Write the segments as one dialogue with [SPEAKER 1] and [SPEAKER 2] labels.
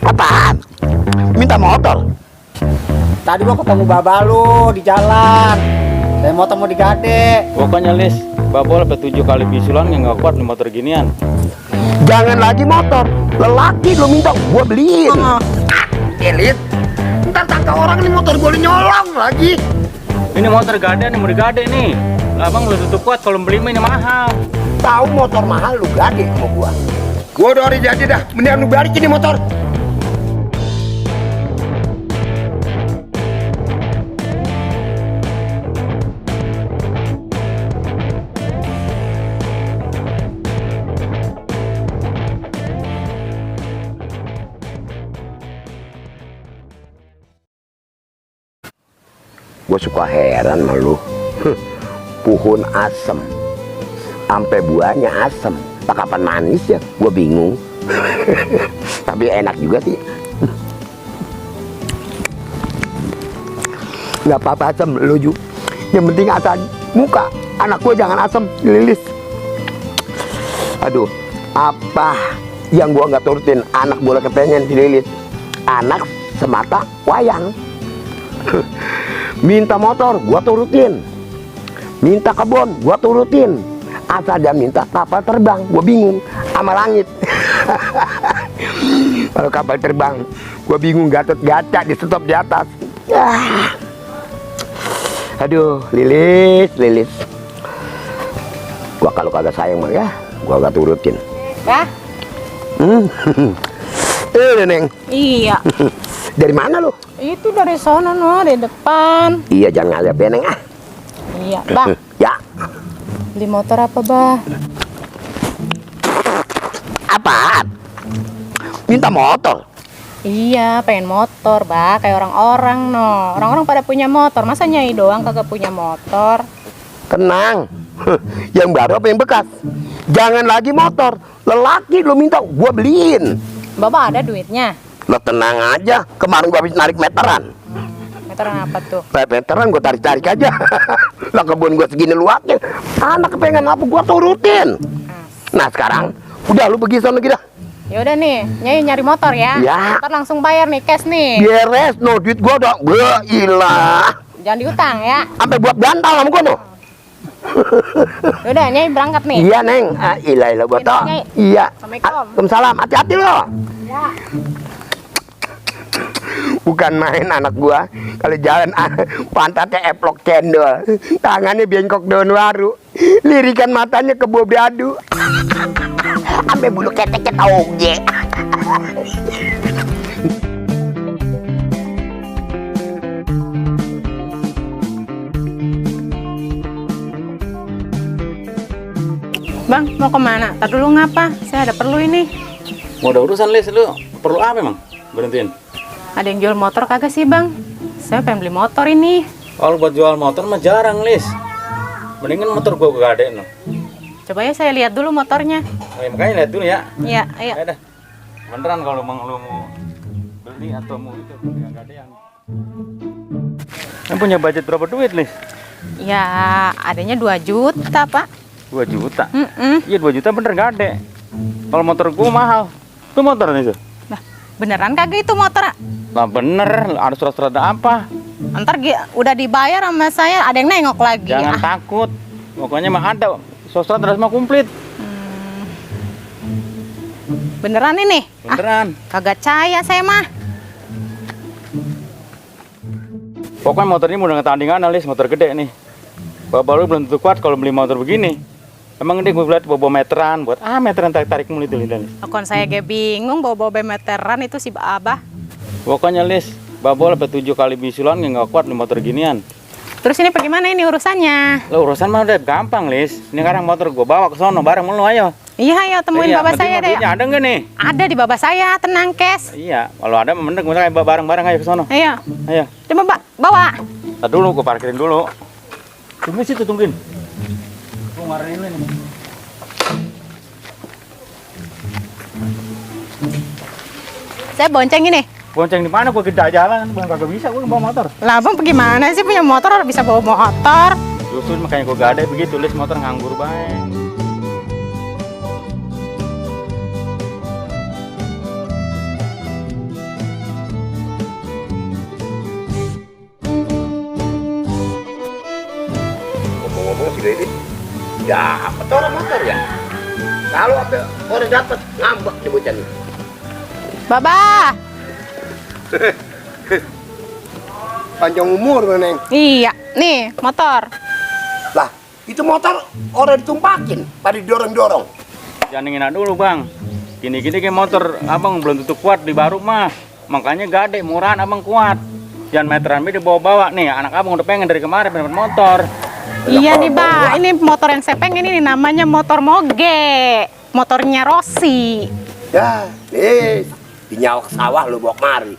[SPEAKER 1] Apaan? Minta motor?
[SPEAKER 2] Tadi gua ketemu baba lu di jalan. Saya motor mau digade.
[SPEAKER 3] Pokoknya Lis, babol sampai 7 kali bisulan nggak kuat nih motor ginian.
[SPEAKER 1] Jangan lagi motor, lelaki lo minta gua beliin. Elit, ntar tangka orang nih motor gua nyolong lagi.
[SPEAKER 3] Ini motor gade nih, mau digade nih. Abang belum tutup kuat, kalau beli mah ini mahal.
[SPEAKER 1] Tahu motor mahal lu gade sama gua. Gua udah hari jadi dah, mendingan lu balikin nih motor. Gue suka heran sama lu. Pohon asem sampai buahnya asem, tak kapan manis ya, gue bingung. Tapi enak juga sih. Nggak apa-apa asem lu juga, yang penting asam muka anak gue jangan asem lilis. Aduh, apa yang gue nggak turutin anak boleh kepengen dililis. Anak semata wayang. Minta motor, gua turutin. Minta kebun, gua turutin. Asal dia minta kapal terbang, gua bingung sama langit. Kalau kapal terbang, gua bingung gatot-gatot di stop di atas. Aduh, lilis. Gua kalau kagak sayang mah ya, gua gak turutin.
[SPEAKER 4] Bah?
[SPEAKER 1] Neng.
[SPEAKER 4] Iya.
[SPEAKER 1] Dari mana lu?
[SPEAKER 4] Itu dari sono no, di depan.
[SPEAKER 1] Iya, jangan ngalep ya, Neng.
[SPEAKER 4] Iya, Bah.
[SPEAKER 1] Ya.
[SPEAKER 4] Beli motor apa, Bah?
[SPEAKER 1] Apaan? Minta motor?
[SPEAKER 4] Iya, pengen motor, Bah. Kayak orang-orang no. Orang-orang pada punya motor, masa Nyai doang kagak punya motor?
[SPEAKER 1] Tenang. Yang baru apa yang bekas? Jangan lagi motor. Lelaki lu minta gua beliin.
[SPEAKER 4] Bapak ada duitnya?
[SPEAKER 1] Lo tenang aja. Kemarin gua habis narik meteran.
[SPEAKER 4] Meteran apa tuh?
[SPEAKER 1] Meteran gua tarik-tarik aja. Lah kebun gua segini luasnya. Anak kepengen apa gua turutin. Nah sekarang udah lu pergi sana kita.
[SPEAKER 4] Ya udah nih, Nyai nyari motor ya.
[SPEAKER 1] Ya.
[SPEAKER 4] Ntar langsung bayar nih, cash nih.
[SPEAKER 1] Beres, no duit gua udah. Ilah.
[SPEAKER 4] Jangan diutang ya.
[SPEAKER 1] Sampai buat bantal sama gua no.
[SPEAKER 4] Udah, Nyai berangkat nih.
[SPEAKER 1] Iya Neng. Ilah buat
[SPEAKER 4] Iya, Nyai.
[SPEAKER 1] Iya.
[SPEAKER 4] Assalamualaikum.
[SPEAKER 1] Waalaikumsalam. Hati-hati lo.
[SPEAKER 4] Ya.
[SPEAKER 1] Bukan main anak gua. Kalau jalan pantatnya eplok cendol, tangannya bengkok daun waru, lirikan matanya kebo beradu, sampai bulu keteknya tauge.
[SPEAKER 4] Bang, mau kemana? Tadi dulu ngapa? Saya ada perlu ini.
[SPEAKER 3] Mau ada urusan Lis, lu perlu apa emang? Berhentiin.
[SPEAKER 4] Ada yang jual motor kagak sih, Bang? Saya pengen beli motor ini.
[SPEAKER 3] Kalau buat jual motor mah jarang Lis. Mendingan motor gua gade no.
[SPEAKER 4] Coba ya saya lihat dulu motornya.
[SPEAKER 3] Oh, ya, makanya lihat dulu ya.
[SPEAKER 4] Iya, ayo.
[SPEAKER 3] Ayo dah. Beneran kalau emang lu mau beli atau mau itu dengan gadean. Yang punya budget berapa duit Lis?
[SPEAKER 4] Ya, adanya 2 juta, Pak.
[SPEAKER 3] 2 juta.
[SPEAKER 4] Mm-mm.
[SPEAKER 3] Iya 2 juta bener gade. Kalau motor gua mahal. Itu motor nih tuh.
[SPEAKER 4] Nah, beneran kagak itu motor?
[SPEAKER 3] Nah bener, ada surat-surat apa?
[SPEAKER 4] Ntar udah dibayar sama saya, ada yang nengok lagi.
[SPEAKER 3] Jangan takut. Pokoknya mah ada. Surat harus mah komplit.
[SPEAKER 4] Beneran ini?
[SPEAKER 3] Beneran.
[SPEAKER 4] Kagak percaya saya mah.
[SPEAKER 3] Pokoknya motor ini udah ngetandingan Lis, motor gede nih. Bapak lu belum tentu kuat kalau beli motor begini. Emang ini gue lihat bawa meteran, buat meteran tarik mulu itu Lis.
[SPEAKER 4] Akun saya gak bingung bawa meteran itu si Abah.
[SPEAKER 3] Pokoknya Lis, Babol sampai 7 kali bisulan nggak kuat di motor ginian.
[SPEAKER 4] Terus ini bagaimana ini urusannya?
[SPEAKER 3] Lo urusan mah udah gampang Lis. Ini sekarang motor gue bawa ke sono bareng lu ayo.
[SPEAKER 4] Iya, ayo temuin bapak saya deh.
[SPEAKER 3] Ada nggak nih?
[SPEAKER 4] Ada di bapak saya, tenang kes.
[SPEAKER 3] Iya, kalau ada mending misalnya bareng-bareng ayo ke sono.
[SPEAKER 4] Ayo.
[SPEAKER 3] Ayo.
[SPEAKER 4] Coba Pak, bawa.
[SPEAKER 3] Tar dulu, gue parkirin dulu. Tungguin situ, tungguin. Gue marahin ini.
[SPEAKER 4] Saya bonceng ini.
[SPEAKER 3] Bonceng di mana? Gue gede jalan, gue kagak bisa, gue bawa motor.
[SPEAKER 4] Lah Bang bagaimana sih punya motor bisa bawa motor?
[SPEAKER 3] Justru makanya gue gak ada begitu, Lis motor nganggur baik.
[SPEAKER 1] Lilis. Dapat orang motor ya. Kalau ada orang dapat ngambek di bocah nih.
[SPEAKER 4] Baba.
[SPEAKER 1] Panjang umur Neng.
[SPEAKER 4] Iya, nih motor.
[SPEAKER 1] Lah, itu motor orang ditumpakin, pada didorong-dorong.
[SPEAKER 3] Jangan ingin dulu bang. Gini-gini kayak motor abang belum tentu kuat di baru mah. Makanya gade, murahan abang kuat. Jangan meteran dia dibawa-bawa nih. Anak abang udah pengen dari kemarin dapat motor.
[SPEAKER 4] Iya nih, Ba. Ini motor yang saya pengen ini namanya motor moge. Motornya Rossi.
[SPEAKER 1] Ya, di nyawa ke sawah lu bawa kemari.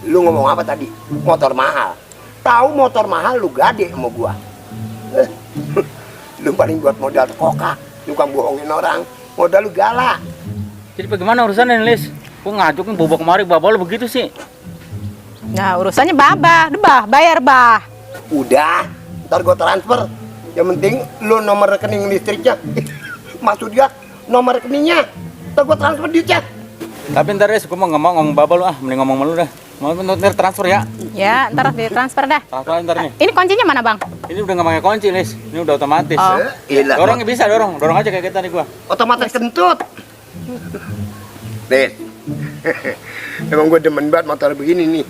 [SPEAKER 1] Lu ngomong apa tadi? Motor mahal. Tahu motor mahal lu gade sama gua. Lu paling buat modal kokak, tukang bohongin orang. Modal lu galak.
[SPEAKER 3] Jadi bagaimana urusannya nih, Lis? Kok ngajukin bobok kemari bawa lu begitu sih?
[SPEAKER 4] Nah, urusannya Baba. Udah, Bah, bayar, Bah.
[SPEAKER 1] Udah, ntar gua transfer. Yang penting lu nomor rekening listriknya. Maksudnya nomor rekeningnya. Ntar gua transfer duitnya.
[SPEAKER 3] Tapi ntar Lis, gua mau ngomong baba lu mending ngomong sama lu dah. Mau ntar transfer ya?
[SPEAKER 4] Ya, ntar ditransfer dah.
[SPEAKER 3] Transfer ntar nih.
[SPEAKER 4] Ini kuncinya mana, Bang?
[SPEAKER 3] Ini udah nggak pakai kunci, Lis. Ini udah otomatis.
[SPEAKER 4] Oh.
[SPEAKER 1] Iyalah.
[SPEAKER 3] Dorongnya bisa, dorong aja kayak kita nih gua.
[SPEAKER 1] Otomatis kentut. Nih. Emang gue demen banget motor begini nih.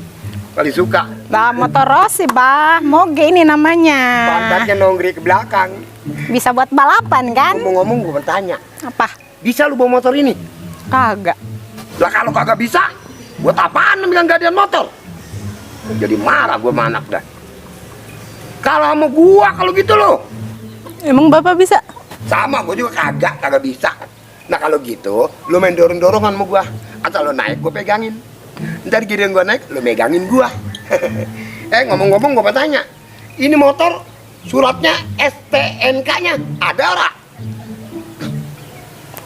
[SPEAKER 1] Paling suka.
[SPEAKER 4] Bah, motor Rossi, Bah. Moge ini namanya.
[SPEAKER 1] Pantatnya nongri ke belakang.
[SPEAKER 4] Bisa buat balapan, kan?
[SPEAKER 1] Ngomong-ngomong gue bertanya.
[SPEAKER 4] Apa?
[SPEAKER 1] Bisa lu bawa motor ini?
[SPEAKER 4] Kagak.
[SPEAKER 1] Lah kalau kagak bisa, buat apaan lu bilang gadean motor? Jadi marah gue sama anak dah. Kalau sama gua kalau gitu lo.
[SPEAKER 4] Emang Bapak bisa?
[SPEAKER 1] Sama gue juga kagak bisa. Nah kalau gitu, lu main dorong-dorongan sama gua. Atau lu naik, gua pegangin. Ntar giliran gua naik, lu megangin gua. Ngomong-ngomong gua bertanya. Ini motor suratnya STNK-nya ada ora?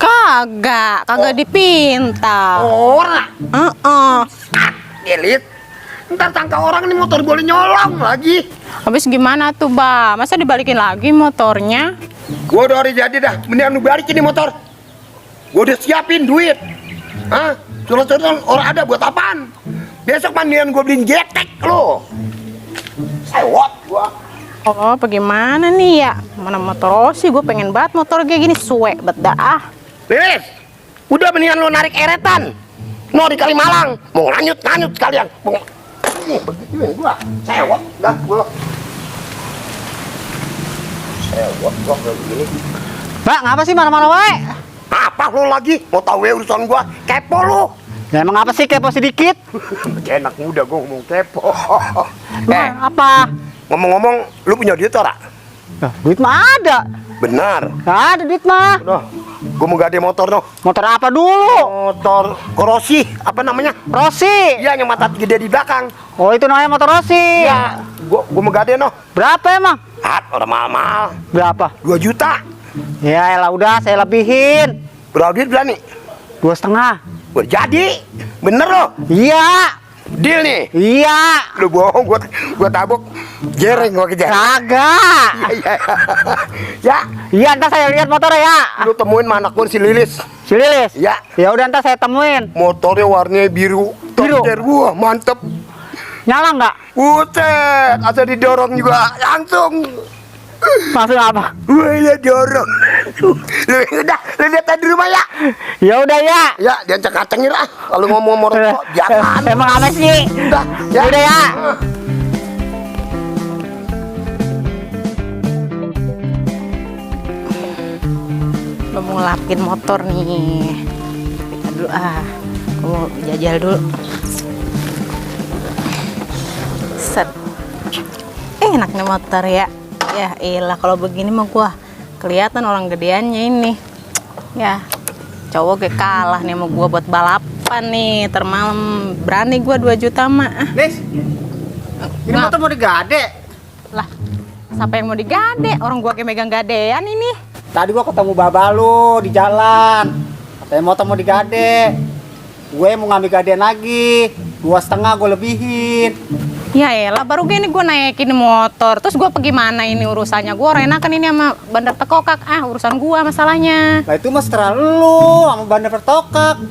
[SPEAKER 4] Kagak dipinta.
[SPEAKER 1] Ora. Elit. Ntar sangka orang ini motor boleh nyolong lagi.
[SPEAKER 4] Habis gimana tuh, Bah? Masa dibalikin lagi motornya?
[SPEAKER 1] Gua udah hari jadi dah. Mendingan lu balikin nih motor. Gua udah siapin duit. Hah? Surat-surat orang ada buat apaan? Besok mandian gua beliin getek lo. Sewot gua.
[SPEAKER 4] Oh, bagaimana nih ya? Mana motor Rossi? Gue pengen banget motor kayak gini. Suek bet dah.
[SPEAKER 1] Lilis, udah mendingan lo narik eretan. No di Kalimalang. Mau nganyut sekalian. Mau begituin gua. Sewot dah gua. Sewot gua kayak begini.
[SPEAKER 2] Pak, ngapa sih marah-marah wae?
[SPEAKER 1] Apa lo lagi? Mau tahu ya urusan gua? Kepo lo.
[SPEAKER 2] Ya emang apa sih kepo sedikit?
[SPEAKER 1] Enak muda gua ngomong kepo.
[SPEAKER 2] Apa?
[SPEAKER 1] Ngomong-ngomong, lu punya duit ora?
[SPEAKER 2] Nah, duit mah ada.
[SPEAKER 1] Benar.
[SPEAKER 2] Nggak ada duit mah.
[SPEAKER 1] Noh, gua mau gade motor noh.
[SPEAKER 2] Motor apa dulu?
[SPEAKER 1] Motor Rossi, apa namanya?
[SPEAKER 2] Rossi.
[SPEAKER 1] Iya, yang mata gede di belakang.
[SPEAKER 2] Oh, itu namanya motor Rossi.
[SPEAKER 1] Iya, gua mau gade noh.
[SPEAKER 2] Berapa emang?
[SPEAKER 1] Orang mahal.
[SPEAKER 2] Berapa?
[SPEAKER 1] 2 juta.
[SPEAKER 2] Ya elah udah saya lebihin.
[SPEAKER 1] Berapa duit berani?
[SPEAKER 2] 2,5.
[SPEAKER 1] Udah jadi. Bener loh.
[SPEAKER 2] Iya.
[SPEAKER 1] Deal nih.
[SPEAKER 2] Iya.
[SPEAKER 1] Lu bohong, gua tabok. Jereng gua kejar.
[SPEAKER 2] Kagak.
[SPEAKER 1] Iya. Ya,
[SPEAKER 2] Iya, ntar saya lihat motornya ya.
[SPEAKER 1] lu temuin sama anak gua si Lilis.
[SPEAKER 2] Si Lilis.
[SPEAKER 1] Ya.
[SPEAKER 2] Ya udah ntar saya temuin.
[SPEAKER 1] Motornya warnanya biru.
[SPEAKER 2] Biru?
[SPEAKER 1] Toker gua mantep.
[SPEAKER 2] Nyala nggak?
[SPEAKER 1] Buset, asal didorong juga langsung.
[SPEAKER 2] Maksud apa?
[SPEAKER 1] Wah, ya dorong. Lu lihat tadi rumah ya?
[SPEAKER 2] Ya udah ya.
[SPEAKER 1] Ya, dia cek-cengin lah. Kalau ngomong merokok, jangan.
[SPEAKER 2] Emang apa sih?
[SPEAKER 1] Udah,
[SPEAKER 2] Ya udah ya.
[SPEAKER 4] Lo mau ngelapin motor nih. Kita dulu Gue mau jajal dulu. Set. Enak nih motor ya. Ya elah kalau begini mah gua kelihatan orang gedeannya ini. Ya cowok kayak kalah nih sama gua buat balapan nih. Termalam berani gua 2 juta mah.
[SPEAKER 2] Lis. Ini motor mau digade.
[SPEAKER 4] Lah, siapa yang mau digade? Orang gua kayak megang gadean ini.
[SPEAKER 2] Tadi gua ketemu baba lu di jalan. Katanya motor mau digade. Gue mau ngambil gadean lagi. 2,5 gue lebihin.
[SPEAKER 4] Ya elah, baru gini gue naikin motor. Terus gue pergi mana ini urusannya? Gue orang enakan ini sama bandar tekokak. Urusan gue masalahnya.
[SPEAKER 2] Nah itu mas terlalu lu sama bandar pertokak.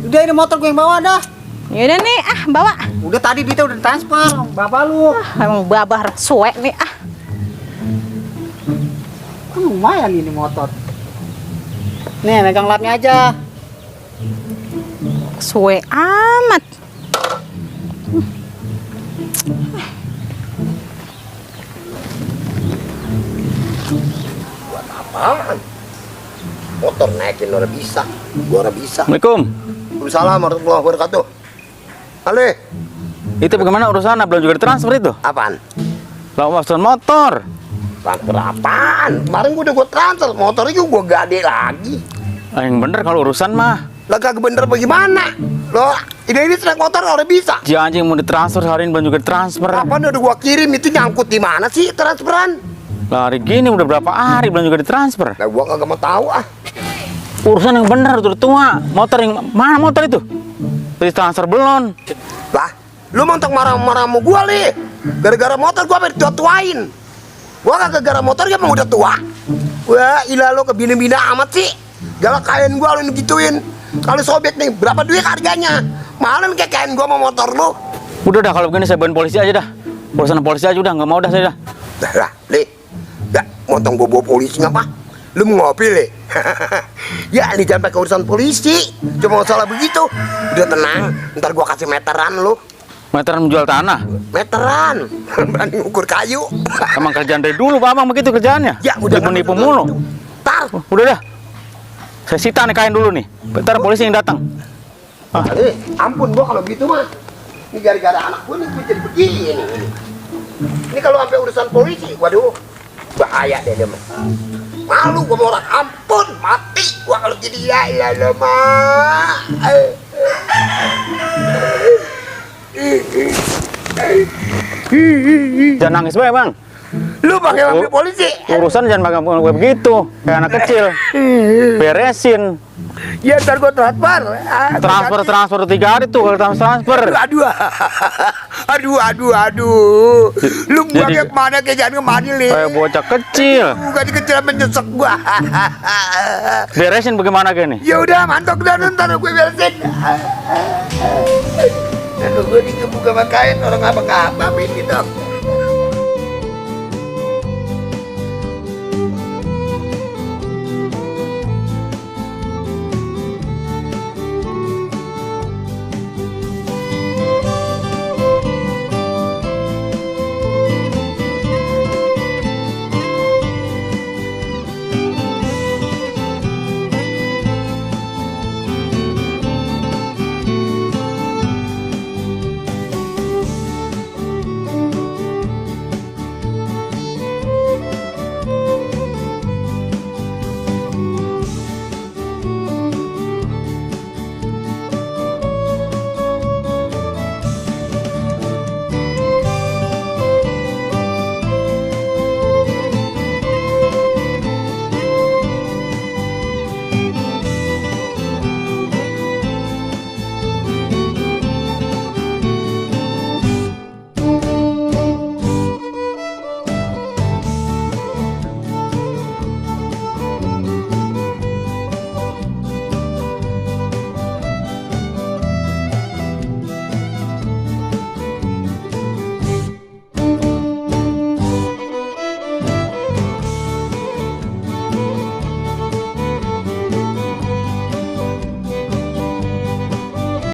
[SPEAKER 2] Udah ini motor gue yang bawa dah.
[SPEAKER 4] Yaudah nih, bawa.
[SPEAKER 2] Udah tadi duitnya udah transfer. Bapak lu.
[SPEAKER 4] Emang babar suek nih.
[SPEAKER 2] Kan lumayan ini motor. Nih, megang lapnya aja.
[SPEAKER 4] Suwe amat.
[SPEAKER 1] Apaan? Motor naikin orang bisa, gua orang bisa.
[SPEAKER 3] Assalamualaikum.
[SPEAKER 1] Waalaikumsalam warahmatullahi wabarakatuh. Ale,
[SPEAKER 3] Itu bagaimana urusan? Belum juga ditransfer itu?
[SPEAKER 1] apaan?
[SPEAKER 3] Lah urusan motor.
[SPEAKER 1] Transfer apaan? Kemarin gua transfer, motor itu gua gade lagi.
[SPEAKER 3] Yang bener kalau urusan mah.
[SPEAKER 1] Lah kagak bener bagaimana? Lo ini naik motor orang bisa.
[SPEAKER 3] Janji mau ditransfer hari ini belum juga ditransfer.
[SPEAKER 1] Kapan udah gua kirim itu nyangkut di mana sih transferan?
[SPEAKER 3] Lah hari gini udah berapa hari belum juga ditransfer.
[SPEAKER 1] Nah gua kagak mau tahu ah.
[SPEAKER 3] Urusan yang bener udah tua. Motor yang mana motor itu? Ditransfer belum?
[SPEAKER 1] Lah, lu montok marah-marah sama gua li. Gara-gara motor gua sampai tua-tuain. Gua kagak gara motor emang udah tua. Wah, ilah lo kebina-bina amat sih. Galak kain gua lu gituin. Kalau sobek nih, berapa duit harganya? Mahalin kayak kain gua sama motor lu.
[SPEAKER 3] Udah dah kalau begini saya bawain polisi aja dah. Urusan polisi aja udah nggak mau dah saya dah.
[SPEAKER 1] Lah, li. Ya, motong gua bawa polisi ngapa? Lu mau ngopi li? Ya, ini jangan pakai urusan polisi. Cuma masalah begitu. Udah tenang, ntar gua kasih meteran lu.
[SPEAKER 3] Meteran menjual tanah.
[SPEAKER 1] Meteran. Berani ukur kayu.
[SPEAKER 3] Emang kerjaan dari dulu Pak Abang begitu kerjaannya.
[SPEAKER 1] Ya, udah
[SPEAKER 3] Nipu mulu.
[SPEAKER 1] Tar.
[SPEAKER 3] Udah dah. Saya sita nih kain dulu nih. Bentar polisi yang datang.
[SPEAKER 1] Ampun gua kalau gitu mah. Ini gara-gara anak gua nih gua jadi begini. Ini kalau sampai urusan polisi, waduh, bahaya deh dia mah. Malu gua mau orang, ampun, mati gua kalau jadi ya ilah mah.
[SPEAKER 3] Jangan nangis bae Bang.
[SPEAKER 1] Lu pakai lampu polisi.
[SPEAKER 3] Urusan jangan pakai gue begitu. Kayak anak kecil. Beresin.
[SPEAKER 1] Ya ntar gua transfer.
[SPEAKER 3] Transfer 3 hari tuh kalau transfer.
[SPEAKER 1] Aduh. Lu gua
[SPEAKER 3] Jadi-
[SPEAKER 1] kayak kemana kayak jangan kemana li.
[SPEAKER 3] Kayak bocah kecil.
[SPEAKER 1] Bukan kecil menyesek gua.
[SPEAKER 3] Beresin bagaimana kayak nih?
[SPEAKER 1] Ya udah mantok dah ntar gue beresin. Aduh gue dikebuka kain orang abang-abang ini dong.